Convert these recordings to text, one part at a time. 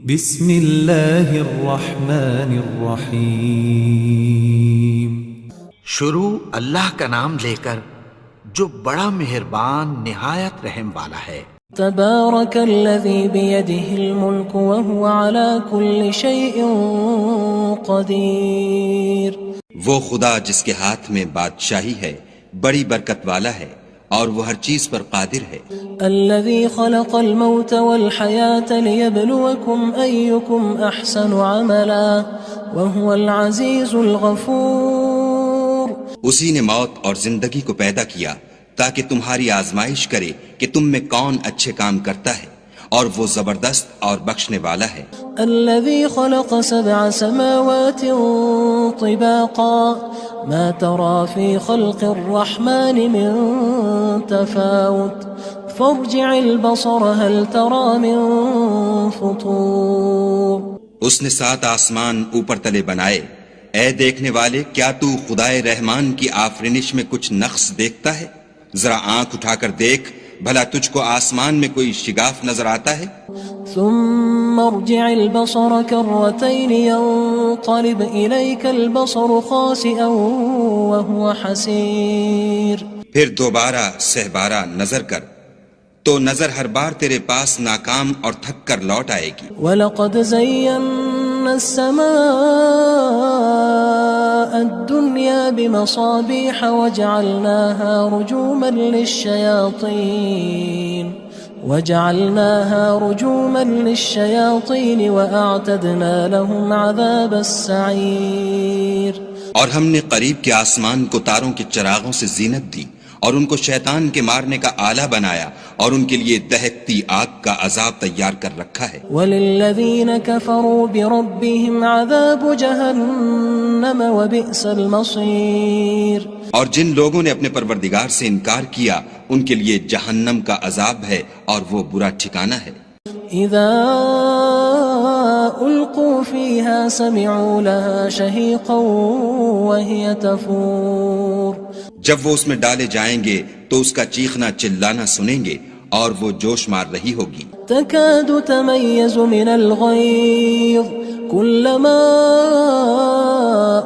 بسم اللہ الرحمن الرحیم۔ شروع اللہ کا نام لے کر جو بڑا مہربان نہایت رحم والا ہے۔ تبارک الذی بیدہ الملک وہو علی کل شیء قدیر۔ وہ خدا جس کے ہاتھ میں بادشاہی ہے بڑی برکت والا ہے اور وہ ہر چیز پر قادر ہے۔ الذی خلق الموت والحیاة لیبلوکم ایکم احسن عملا وہو العزیز الغفور۔ اسی نے موت اور زندگی کو پیدا کیا تاکہ تمہاری آزمائش کرے کہ تم میں کون اچھے کام کرتا ہے، اور وہ زبردست اور بخشنے والا ہے۔ الذي خلق 7 سماوات طباقا ما ترى في خلق الرحمن من تفاوت فارجع البصر هل ترى من فطور۔ اس نے 7 آسمان اوپر تلے بنائے، اے دیکھنے والے کیا تو خدائے رحمان کی آفرینش میں کچھ نقص دیکھتا ہے؟ ذرا آنکھ اٹھا کر دیکھ، بھلا تجھ کو آسمان میں کوئی شگاف نظر آتا ہے؟ ثم ارجع البصر كرتين ينقلب إليك البصر خاسئا وهو حسير۔ پھر دوبارہ سہبارہ نظر کر تو نظر ہر بار تیرے پاس ناکام اور تھک کر لوٹ آئے گی۔ وَلَقَدْ زَيَّنَّا السَّمَاءَ الدُّنْيَا بِمَصَابِيحَ وَجَعَلْنَاهَا رُجُومًا لِلشَّيَاطِينِ وَأَعْتَدْنَا لَهُمْ عَذَابَ السَّعِيرِ۔ اور ہم نے قریب کے آسمان کو تاروں کے چراغوں سے زینت دی اور ان کو شیطان کے مارنے کا آلہ بنایا، اور ان کے لیے دہکتی آگ کا عذاب تیار کر رکھا ہے۔ وَلِلَّذِينَ كَفَرُوا بِرَبِّهِمْ عَذَابُ جَهَنَّمَ وَبِئْسَ الْمَصِيرُ۔ اور جن لوگوں نے اپنے پروردگار سے انکار کیا ان کے لیے جہنم کا عذاب ہے اور وہ برا ٹھکانہ ہے۔ اذا القوا فيها سمعوا لها شهيقا وهي تفور۔ جب وہ اس میں ڈالے جائیں گے تو اس کا چیخنا چلانا سنیں گے اور وہ جوش مار رہی ہوگی۔ تكاد تميز من الغيظ كلما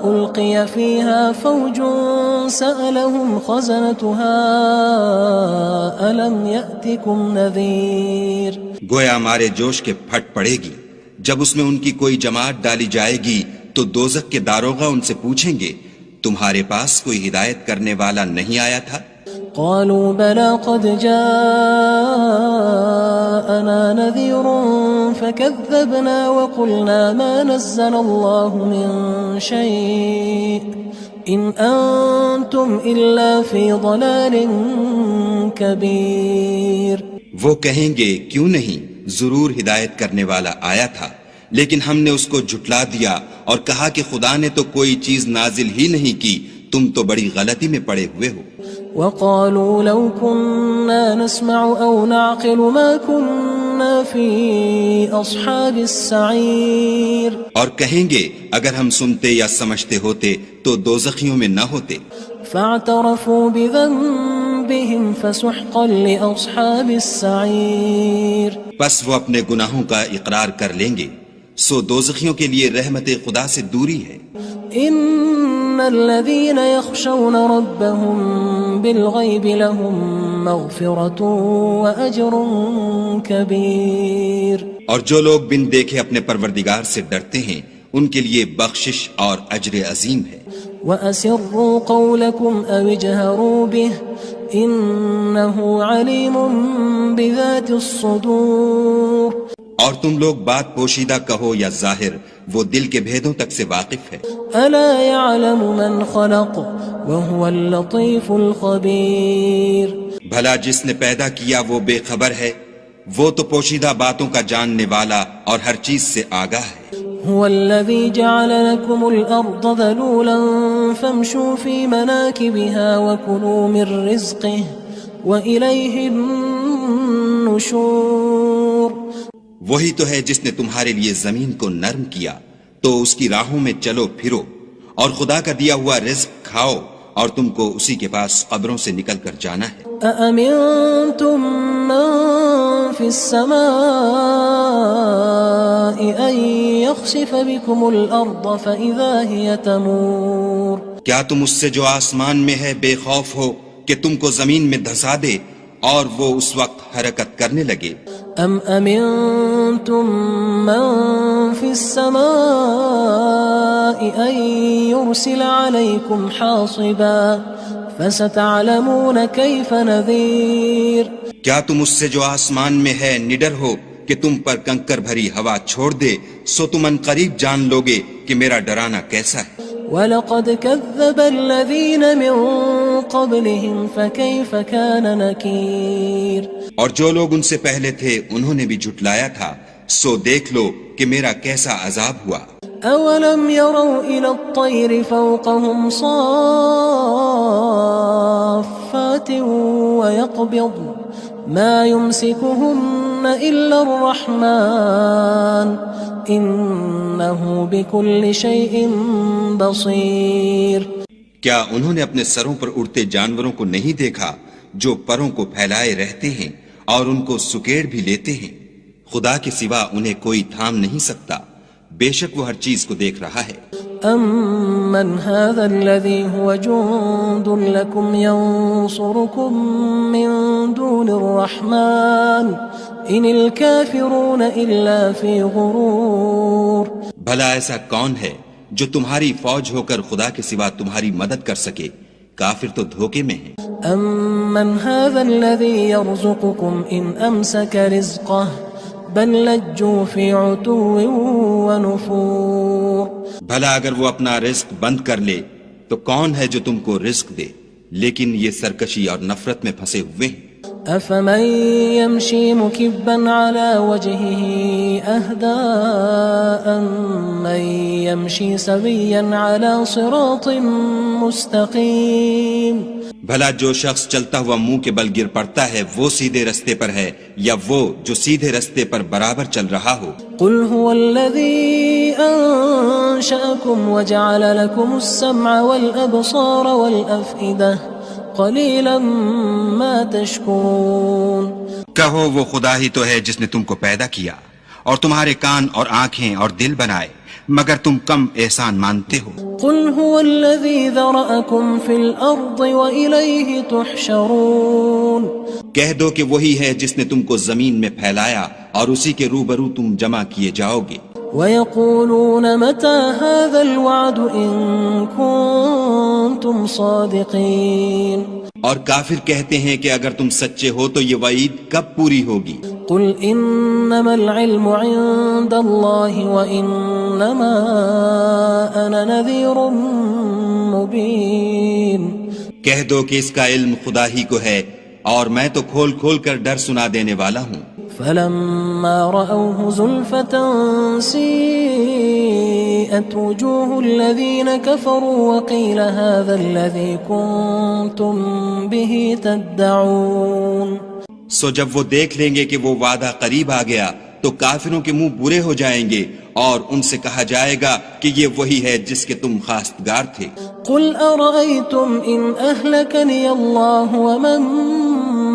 ألقي فيها فوج سألهم خزنتها ألم يأتكم نذير۔ گویا ہمارے جوش کے پھٹ پڑے گی جب اس میں ان کی کوئی جماعت ڈالی جائے گی تو دوزخ کے داروغہ ان سے پوچھیں گے تمہارے پاس کوئی ہدایت کرنے والا نہیں آیا تھا؟ قالوا بلى قد جاءنا نذير فكذبنا وقلنا ما نزل الله من شيء إن أنتم إلا في ضلال كبير۔ وہ کہیں گے کیوں نہیں، ضرور ہدایت کرنے والا آیا تھا، لیکن ہم نے اس کو جھٹلا دیا اور کہا کہ خدا نے تو کوئی چیز نازل ہی نہیں کی، تم تو بڑی غلطی میں پڑے ہوئے ہو۔ وقالوا لو كنا نسمع أو نعقل ما كنا في أصحاب السعير۔ اور کہیں گے اگر ہم سنتے یا سمجھتے ہوتے تو دوزخیوں میں نہ ہوتے۔ فاعترفوا بذنبهم فسحقا لأصحاب السعير۔ پس وہ اپنے گناہوں کا اقرار کر لیں گے، سو دوزخیوں کے لیے رحمت خدا سے دوری ہے۔ ان الذين يخشون ربهم بالغيب لهم مغفرة واجر كبير۔ اور جو لوگ بن دیکھے اپنے پروردگار سے ڈرتے ہیں ان کے لیے بخشش اور اجر عظیم ہے۔ وَأَسِرُّوا قَوْلَكُمْ أَوِ اجْهَرُوا بِهِ إِنَّهُ عَلِيمٌ بِذَاتِ الصُّدُورِ۔ اور تم لوگ بات پوشیدہ کہو یا ظاہر، وہ دل کے بھیدوں تک سے واقف ہے۔ أَلَا يَعْلَمُ مَنْ خَلَقَ وَهُوَ اللَّطِيفُ الْخَبِيرُ۔ بھلا جس نے پیدا کیا وہ بے خبر ہے، وہ تو پوشیدہ باتوں کا جاننے والا اور ہر چیز سے آگاہ ہے۔ هو الذي جعل لكم الأرض ذلولا فامشوا في مناكبها وكلوا من رزقه وإليه النشور۔ وہی تو ہے جس نے تمہارے لیے زمین کو نرم کیا تو اس کی راہوں میں چلو پھرو اور خدا کا دیا ہوا رزق کھاؤ اور تم کو اسی کے پاس قبروں سے نکل کر جانا ہے۔ أأمنتم من في السماء أن يخسف بكم الأرض فإذا هي تمور کیا تم اس سے جو آسمان میں ہے بے خوف ہو کہ تم کو زمین میں دھسا دے اور وہ اس وقت حرکت کرنے لگے؟ أم أمنتم من في السماء أن يرسل عليكم حاصبا فستعلمون كيف نذير کیا تم اس سے جو آسمان میں ہے نڈر ہو کہ تم پر کنکر بھری ہوا چھوڑ دے، سو تم ان قریب جان لوگے کہ میرا ڈرانا کیسا ہے۔ وَلَقَدْ كَذَّبَ الَّذِينَ مِن قَبْلِهِمْ فَكَيْفَ كَانَ نَكِيرٌ اور جو لوگ ان سے پہلے تھے انہوں نے بھی جھٹلایا تھا، سو دیکھ لو کہ میرا کیسا عذاب ہوا۔ أَوَلَمْ يَرَوْا إِلَى الطَّيْرِ فَوْقَهُمْ صَافَّاتٍ وَيَقْبِضْنَ مَا يُمْسِكُهُنَّ إِلَّا الرَّحْمَنُ إِنَّهُ بِكُلِّ شَيْءٍ بَصِيرٌ کیا انہوں نے اپنے سروں پر اڑتے جانوروں کو نہیں دیکھا جو پروں کو پھیلائے رہتے ہیں اور ان کو سکیڑ بھی لیتے ہیں؟ خدا کے سوا انہیں کوئی تھام نہیں سکتا، بے شک وہ ہر چیز کو دیکھ رہا ہے۔ أَمَّنْ هَذَا الَّذِي هُوَ جُندٌ لَكُمْ يَنصُرُكُم مِّن دُونِ الرَّحْمَنِ إِنِ الْكَافِرُونَ إِلَّا فِي غُرُورٍ بھلا ایسا کون ہے جو تمہاری فوج ہو کر خدا کے سوا تمہاری مدد کر سکے؟ کافر تو دھوکے میں ہیں۔ أَمَّنْ هَذَا الَّذِي يَرْزُقُكُمْ إِنْ أَمْسَكَ رِزْقَهُ بَلْ لَجُّوا فِي عُتُوٍّ وَنُفُورٍ بھلا اگر وہ اپنا رزق بند کر لے تو کون ہے جو تم کو رزق دے؟ لیکن یہ سرکشی اور نفرت میں پھنسے ہوئے ہیں۔ أَفَمَن يَمْشِي مُكِبًّا عَلَى وَجْهِهِ أَهْدَىٰ أَمَّن يَمْشِي سَوِيًّا عَلَى صِرَاطٍ مُّسْتَقِيمٍ بھلا جو شخص چلتا ہوا منہ کے بل گر پڑتا ہے وہ سیدھے رستے پر ہے یا وہ جو سیدھے رستے پر برابر چل رہا ہو؟ قُلْ هُوَ الَّذِي أَنشَأَكُمْ وَجَعَلَ لَكُمُ السَّمْعَ وَالْأَبْصَارَ وَالْأَفْئِدَةَ قَلِيلًا مَا تَشْكُرُونَ کہو وہ خدا ہی تو ہے جس نے تم کو پیدا کیا اور تمہارے کان اور آنکھیں اور دل بنائے، مگر تم کم احسان مانتے ہو۔ قُلْ هُوَ الَّذِي ذَرَأَكُمْ فِي الْأَرْضِ وَإِلَيْهِ تُحْشَرُونَ کہہ دو کہ وہی ہے جس نے تم کو زمین میں پھیلایا اور اسی کے روبرو تم جمع کیے جاؤ گے۔ وَيَقُولُونَ مَتَى هَذَا الْوَعْدُ إِن كُنتُمْ صَادِقِينَ اور کافر کہتے ہیں کہ اگر تم سچے ہو تو یہ وعید کب پوری ہوگی؟ قُلْ إِنَّمَا الْعِلْمُ عِندَ اللَّهِ وَإِنَّمَا أَنَا نَذِيرٌ مُّبِينٌ کہہ دو کہ اس کا علم خدا ہی کو ہے اور میں تو کھول کھول کر ڈر سنا دینے والا ہوں۔ فَلَمَّا رَأَوْهُ زُلْفَةً سِيئَتْ وُجُوهُ الَّذِينَ كَفَرُوا وَقِيلَ هَذَا الَّذِي كُنتُم بِهِ تَدَّعُونَ سو جب وہ دیکھ لیں گے کہ وہ وعدہ قریب آ گیا تو کافروں کے منہ برے ہو جائیں گے اور ان سے کہا جائے گا کہ یہ وہی ہے جس کے تم خواستگار تھے۔ قُلْ أَرَأَيْتُمْ إِنْ أَهْلَكَنِيَ اللَّهُ وَمَن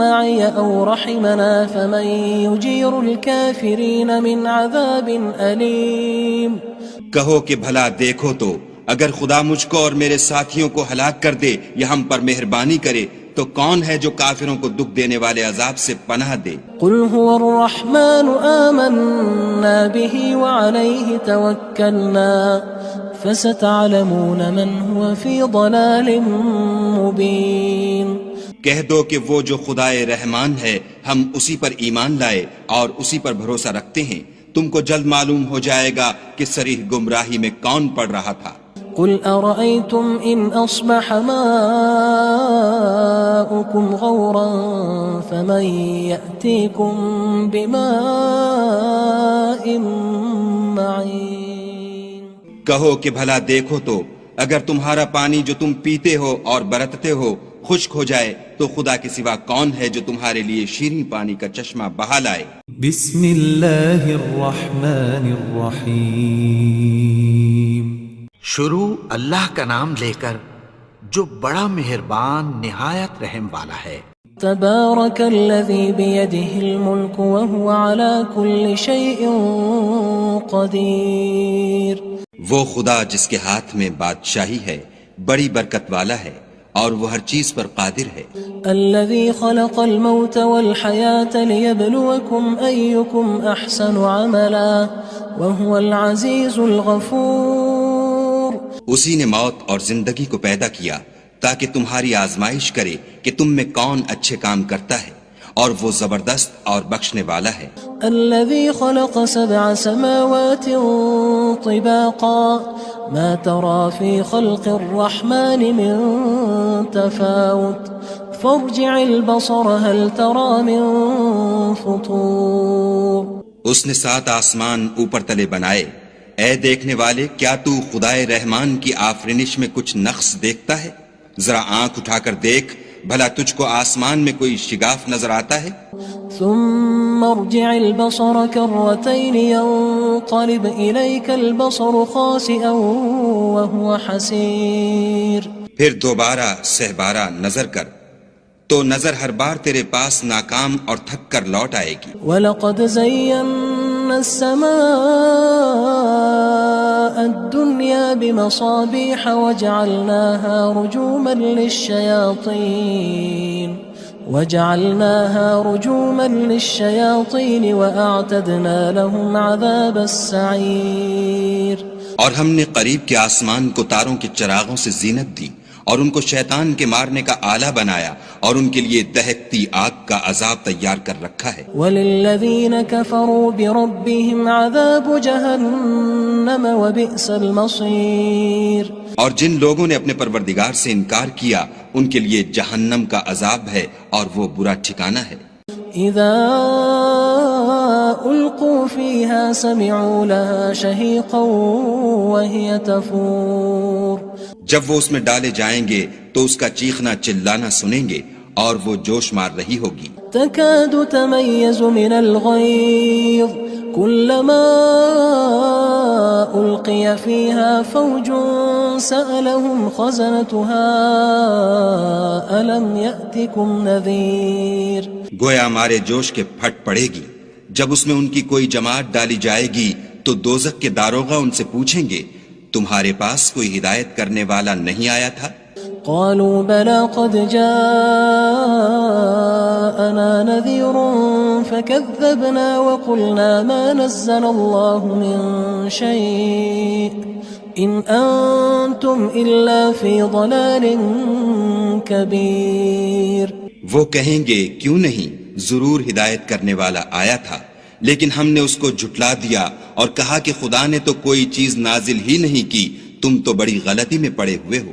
مَّعِيَ أَوْ رَحِمَنَا فَمَن يُجِيرُ الْكَافِرِينَ مِنْ عَذَابٍ أَلِيمٍ کہو کہ بھلا دیکھو تو اگر خدا مجھ کو اور میرے ساتھیوں کو ہلاک کر دے یا ہم پر مہربانی کرے تو کون ہے جو کافروں کو دکھ دینے والے عذاب سے پناہ دے؟ قُلْ هُوَ الرَّحْمَنُ آمَنَّا بِهِ وَعَلَيْهِ تَوَكَّلْنَا فَسَتَعْلَمُونَ مَنْ هُوَ فِي ضَلَالٍ مُّبِينٍ کہہ دو کہ وہ جو خدائے رحمان ہے ہم اسی پر ایمان لائے اور اسی پر بھروسہ رکھتے ہیں، تم کو جلد معلوم ہو جائے گا کہ صریح گمراہی میں کون پڑ رہا تھا۔ قُلْ أَرَأَيْتُمْ إِنْ أَصْبَحَ مَاؤُكُمْ غَوْرًا فَمَن يَأْتِيكُم بِمَاءٍ مَّعِينٍ کہو کہ بھلا دیکھو تو اگر تمہارا پانی جو تم پیتے ہو اور برتتے ہو خشک ہو جائے تو خدا کے سوا کون ہے جو تمہارے لیے شیریں پانی کا چشمہ بہا لائے؟ بسم اللہ الرحمن الرحیم۔ شروع اللہ کا نام لے کر جو بڑا مہربان نہایت رحم والا ہے۔ تبارك الذي بيده الملك وهو على كل شيء قدير۔ وہ خدا جس کے ہاتھ میں بادشاہی ہے بڑی برکت والا ہے اور وہ ہر چیز پر قادر ہے۔ الذي خلق الموت والحياة ليبلوكم أيكم أحسن عملا وهو العزيز الغفور۔ اسی نے موت اور زندگی کو پیدا کیا تاکہ تمہاری آزمائش کرے کہ تم میں کون اچھے کام کرتا ہے، اور وہ زبردست اور بخشنے والا ہے۔ الذي خلق 7 سماوات طباقا ما ترى في خلق الرحمن من تفاوت فارجع البصر هل ترى من فطور۔ اس نے 7 آسمان اوپر تلے بنائے، اے دیکھنے والے کیا تو خدائے رحمان کی آفرینش میں کچھ نقص دیکھتا ہے؟ ذرا آنکھ اٹھا کر دیکھ، بھلا تجھ کو آسمان میں کوئی شگاف نظر آتا ہے؟ ثم ارجع البصر كرتين ينقلب إليك البصر خاسئا وهو حسير۔ پھر دوبارہ سہبارہ نظر کر تو نظر ہر بار تیرے پاس ناکام اور تھک کر لوٹ آئے گی۔ وَلَقَدْ زَيَّنَّا السَّمَاءَ الدُّنْيَا بِمَصَابِيحَ وَجَعَلْنَاهَا رُجُومًا لِلشَّيَاطِينِ وَأَعْتَدْنَا لَهُمْ عَذَابَ السَّعِيرِ۔ اور ہم نے قریب کے آسمان کو تاروں کے چراغوں سے زینت دی اور ان کو شیطان کے مارنے کا آلہ بنایا اور ان کے لیے دہکتی آگ کا عذاب تیار کر رکھا ہے۔ وَلِلَّذِينَ كَفَرُوا بِرَبِّهِمْ عَذَابُ جَهَنَّمَ وَبِئْسَ الْمَصِيرُ۔ اور جن لوگوں نے اپنے پروردگار سے انکار کیا ان کے لیے جہنم کا عذاب ہے اور وہ برا ٹھکانہ ہے۔ اذا القوا فيها سمعوا لها شهيقا وهي تفور۔ جب وہ اس میں ڈالے جائیں گے تو اس کا چیخنا چلانا سنیں گے اور وہ جوش مار رہی ہوگی۔ تكاد تميز من الغيظ كلما ألقي فيها فوج سألهم خزنتها ألم يأتكم نذير۔ گویا مارے جوش کے پھٹ پڑے گی جب اس میں ان کی کوئی جماعت ڈالی جائے گی تو دوزخ کے داروغہ ان سے پوچھیں گے تمہارے پاس کوئی ہدایت کرنے والا نہیں آیا تھا؟ قالوا بلى قد جاءنا نذير فكذبنا وقلنا ما نزل الله من شيء إن أنتم إلا في ضلال كبير۔ وہ کہیں گے کیوں نہیں، ضرور ہدایت کرنے والا آیا تھا، لیکن ہم نے اس کو جھٹلا دیا اور کہا کہ خدا نے تو کوئی چیز نازل ہی نہیں کی، تم تو بڑی غلطی میں پڑے ہوئے ہو۔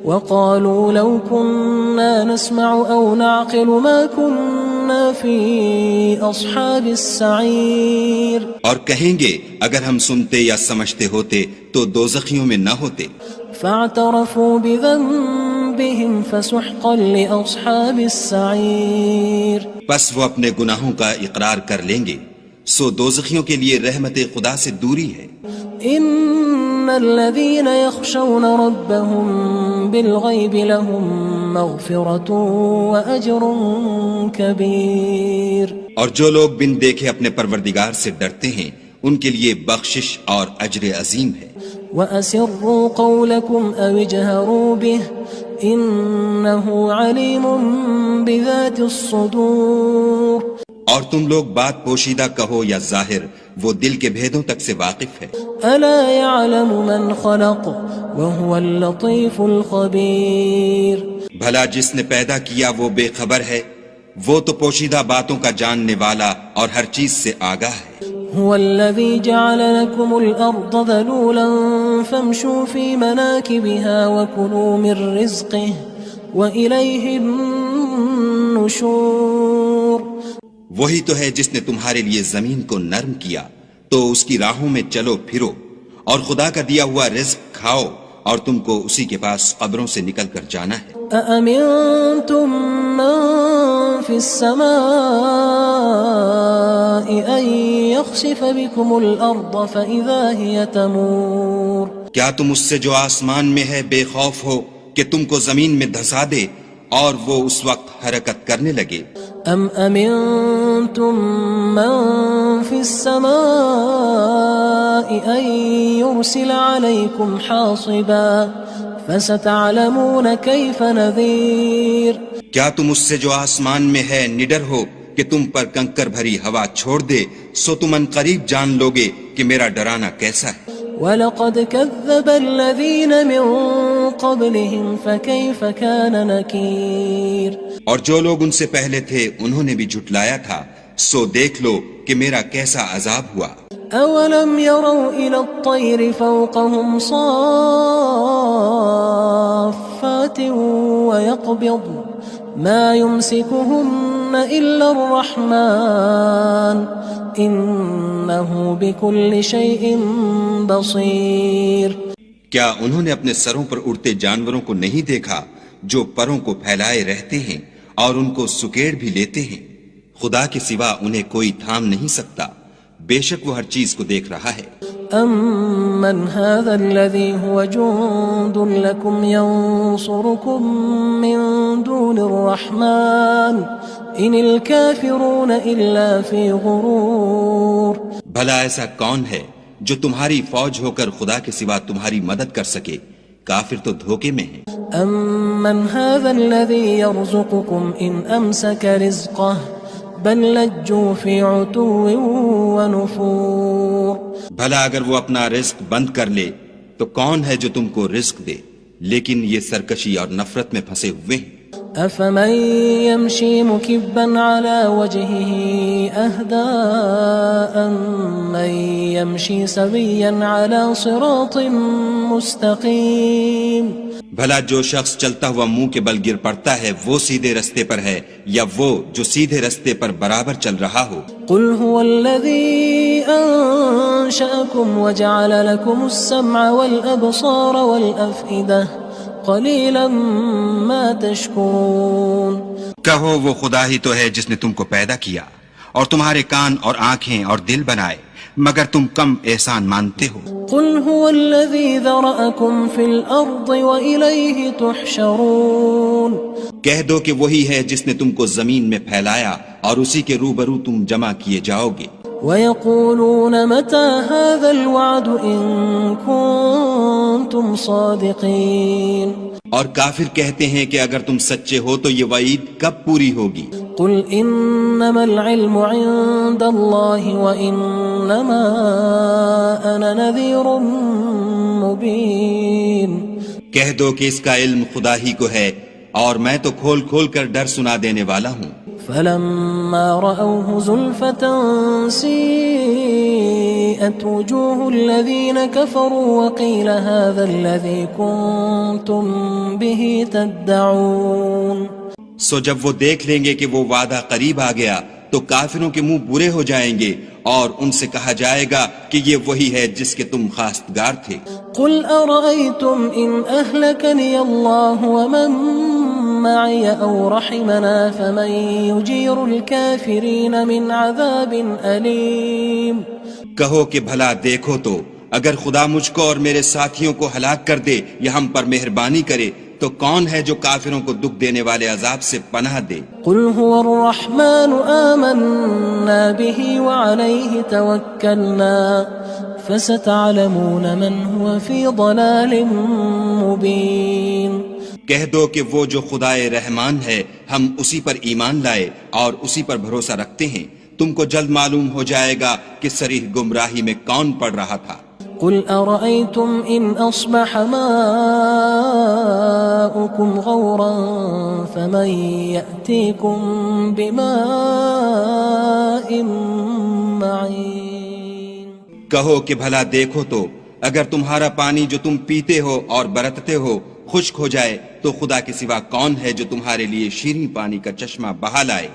وقالوا لو كنا نسمع أو نعقل ما كنا في أصحاب السعير۔ اور کہیں گے اگر ہم سنتے یا سمجھتے ہوتے تو دوزخیوں میں نہ ہوتے۔ فاعترفوا بذنبهم فسحقا لأصحاب السعير۔ پس وہ اپنے گناہوں کا اقرار کر لیں گے، سو دوزخیوں کے لیے رحمت خدا سے دوری ہے۔ ان الذين يخشون ربهم بالغيب لهم مغفرة واجر كبير۔ اور جو لوگ بن دیکھے اپنے پروردگار سے ڈرتے ہیں ان کے لیے بخشش اور اجر عظیم ہے۔ وَأَسِرُّوا قَوْلَكُمْ أَوِ اجْهَرُوا بِهِ إِنَّهُ عَلِيمٌ بِذَاتِ الصُّدُورِ۔ اور تم لوگ بات پوشیدہ کہو یا ظاہر، وہ دل کے بھیدوں تک سے واقف ہے۔ أَلَا يَعْلَمُ مَنْ خَلَقَ وَهُوَ اللَّطِيفُ الْخَبِيرُ۔ بھلا جس نے پیدا کیا وہ بے خبر ہے، وہ تو پوشیدہ باتوں کا جاننے والا اور ہر چیز سے آگاہ ہے۔ هو الذي جعل لكم الأرض ذلولا فامشوا في مناكبها وكلوا من رزقه وإليه النشور۔ وہی تو ہے جس نے تمہارے لیے زمین کو نرم کیا تو اس کی راہوں میں چلو پھرو اور خدا کا دیا ہوا رزق کھاؤ اور تم کو اسی کے پاس قبروں سے نکل کر جانا ہے۔ أأمنتم من في السماء أن يخسف بكم الأرض فإذا هي تمور۔ کیا تم اس سے جو آسمان میں ہے بے خوف ہو کہ تم کو زمین میں دھسا دے اور وہ اس وقت حرکت کرنے لگے. ام امنتم من في السماء ان يرسل عليكم حاصبا فستعلمون كيف نذير. کیا تم اس سے جو آسمان میں ہے نڈر ہو کہ تم پر کنکر بھری ہوا چھوڑ دے؟ سو تم ان قریب جان لوگے کہ میرا ڈرانا کیسا ہے. وَلَقَدْ كَذَّبَ الَّذِينَ مِن قَبْلِهِمْ فَكَيْفَ كَانَ نَكِيرٌ. اور جو لوگ ان سے پہلے تھے انہوں نے بھی جھٹلایا تھا، سو دیکھ لو کہ میرا کیسا عذاب ہوا. أَوَلَمْ يَرَوْا إِلَى الطَّيْرِ فَوْقَهُمْ صَافَّاتٍ وَيَقْبِضْنَ مَا يُمْسِكُهُنَّ إِلَّا الرَّحْمَنُ إِنَّهُ بِكُلِّ شَيْءٍ بَصِيرٌ. کیا انہوں نے اپنے سروں پر اڑتے جانوروں کو نہیں دیکھا جو پروں کو پھیلائے رہتے ہیں اور ان کو سکیڑ بھی لیتے ہیں؟ خدا کے سوا انہیں کوئی تھام نہیں سکتا، بے شک وہ ہر چیز کو دیکھ رہا ہے. أَمَّنْ هَذَا الَّذِي هُوَ جُندٌ لَكُمْ يَنصُرُكُم مِّن دُونِ الرَّحْمَنِ إِنِ الْكَافِرُونَ إِلَّا فِي غُرُورٍ. بھلا ایسا کون ہے جو تمہاری فوج ہو کر خدا کے سوا تمہاری مدد کر سکے؟ کافر تو دھوکے میں ہیں. أَمَّنْ هَذَا الَّذِي يَرْزُقُكُمْ إِنْ أَمْسَكَ رِزْقَهُ بَلْ لَجُّوا فِي عُتُوٍّ وَنُفُورٍ. بھلا اگر وہ اپنا رزق بند کر لے تو کون ہے جو تم کو رزق دے؟ لیکن یہ سرکشی اور نفرت میں پھنسے ہوئے ہیں. أَفَمَن يَمْشِي مُكِبًّا عَلَى وَجْهِهِ أَهْدَىٰ أَمَّن يَمْشِي سَوِيًّا عَلَى صِرَاطٍ مُّسْتَقِيمٍ. بھلا جو شخص چلتا ہوا منہ کے بل گر پڑتا ہے وہ سیدھے رستے پر ہے یا وہ جو سیدھے رستے پر برابر چل رہا ہو؟ قُلْ هُوَ الَّذِي أَنشَأَكُمْ وَجَعَلَ لَكُمُ السَّمْعَ وَالْأَبْصَارَ وَالْأَفْئِدَةَ قَلِيلًا مَا تَشْكُرُونَ. کہو وہ خدا ہی تو ہے جس نے تم کو پیدا کیا اور تمہارے کان اور آنکھیں اور دل بنائے، مگر تم کم احسان مانتے ہو. قُلْ هُوَ الَّذِي ذَرَأَكُمْ فِي الْأَرْضِ وَإِلَيْهِ تُحْشَرُونَ. کہہ دو کہ وہی ہے جس نے تم کو زمین میں پھیلایا اور اسی کے روبرو تم جمع کیے جاؤ گے. وَيَقُولُونَ مَتَى هَذَا الْوَعْدُ إِن كُنتُمْ صَادِقِينَ. اور کافر کہتے ہیں کہ اگر تم سچے ہو تو یہ وعید کب پوری ہوگی؟ قُلْ إِنَّمَا الْعِلْمُ عِندَ اللَّهِ وَإِنَّمَا أَنَا نَذِيرٌ مُّبِينٌ. کہہ دو کہ اس کا علم خدا ہی کو ہے اور میں تو کھول کھول کر ڈر سنا دینے والا ہوں. فَلَمَّا رَأَوْهُ زُلْفَةً سِيئَتْ وُجُوهُ الَّذِينَ كَفَرُوا وَقِيلَ هَذَا الَّذِي كُنتُم بِهِ تَدَّعُونَ. سو جب وہ دیکھ لیں گے کہ وہ وعدہ قریب آ گیا تو کافروں کے منہ برے ہو جائیں گے اور ان سے کہا جائے گا کہ یہ وہی ہے جس کے تم خواستگار تھے. قُلْ أَرَأَيْتُمْ إِنْ أَهْلَكَنِيَ اللَّهُ وَمَن مَّعِيَ أَوْ رَحِمَنَا فَمَن يُجِيرُ الْكَافِرِينَ مِنْ عَذَابٍ أَلِيمٍ. کہو کہ بھلا دیکھو تو اگر خدا مجھ کو اور میرے ساتھیوں کو ہلاک کر دے یا ہم پر مہربانی کرے تو کون ہے جو کافروں کو دکھ دینے والے عذاب سے پناہ دے؟ قُلْ هُوَ الرَّحْمَنُ آمَنَّا بِهِ وَعَلَيْهِ تَوَكَّلْنَا فَسَتَعْلَمُونَ مَنْ هُوَ فِي ضَلَالٍ مُّبِينٍ. کہہ دو کہ وہ جو خدائے رحمان ہے ہم اسی پر ایمان لائے اور اسی پر بھروسہ رکھتے ہیں، تم کو جلد معلوم ہو جائے گا کہ صریح گمراہی میں کون پڑ رہا تھا. قُلْ أَرَأَيْتُمْ إِنْ أَصْبَحَ مَاؤُكُمْ غَوْرًا فَمَن يَأْتِيكُم بِمَاءٍ مَّعِينٍ. کہو کہ بھلا دیکھو تو اگر تمہارا پانی جو تم پیتے ہو اور برتتے ہو خشک ہو جائے تو خدا کے سوا کون ہے جو تمہارے لیے شیریں پانی کا چشمہ بہا لائے؟